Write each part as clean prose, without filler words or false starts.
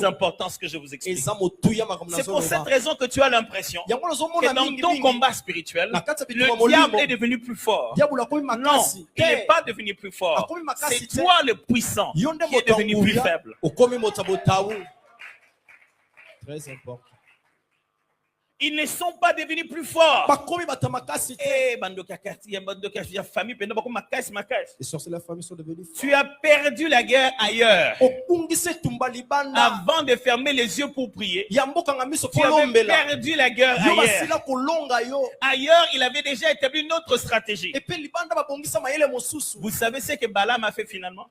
important ce que je vous explique. C'est pour cette raison que tu as l'impression que dans ton combat spirituel, le diable est devenu plus fort. Non, il n'est pas devenu plus fort. C'est toi le puissant qui est devenu plus faible. Très important. Ils ne sont pas devenus plus forts. Les sorciers de la famille sont devenus forts. Tu as perdu la guerre ailleurs. Avant de fermer les yeux pour prier, tu avais perdu la guerre ailleurs. Ailleurs, il avait déjà établi une autre stratégie. Vous savez ce que Balaam a fait finalement?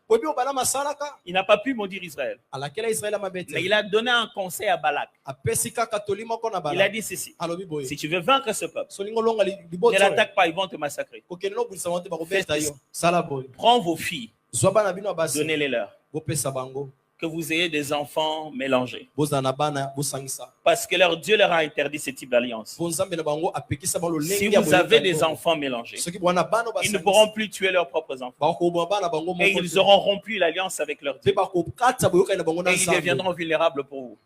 Il n'a pas pu maudire Israël. Mais il a donné un conseil à Balak. Il a dit ceci: si tu veux vaincre ce peuple, ne l'attaque pas, ils vont te massacrer. Prends vos filles, donnez-les leur. Que vous ayez des enfants mélangés. Parce que leur Dieu leur a interdit ce type d'alliance. Si vous avez des enfants mélangés, ils ne pourront plus tuer leurs propres enfants. Et ils auront rompu l'alliance avec leur Dieu. Et ils deviendront vulnérables pour vous.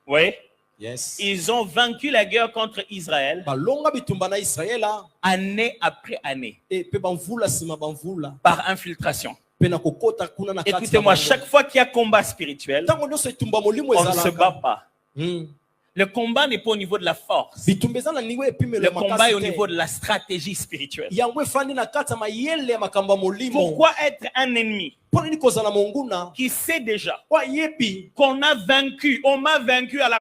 Oui. Yes. Ils ont vaincu la guerre contre Israël année après année par infiltration. Écoutez-moi, chaque fois qu'il y a combat spirituel, on ne se bat pas. Le combat n'est pas au niveau de la force. Le combat est au niveau de la stratégie spirituelle. Pourquoi être un ennemi qui sait déjà qu'on a vaincu, on m'a vaincu à la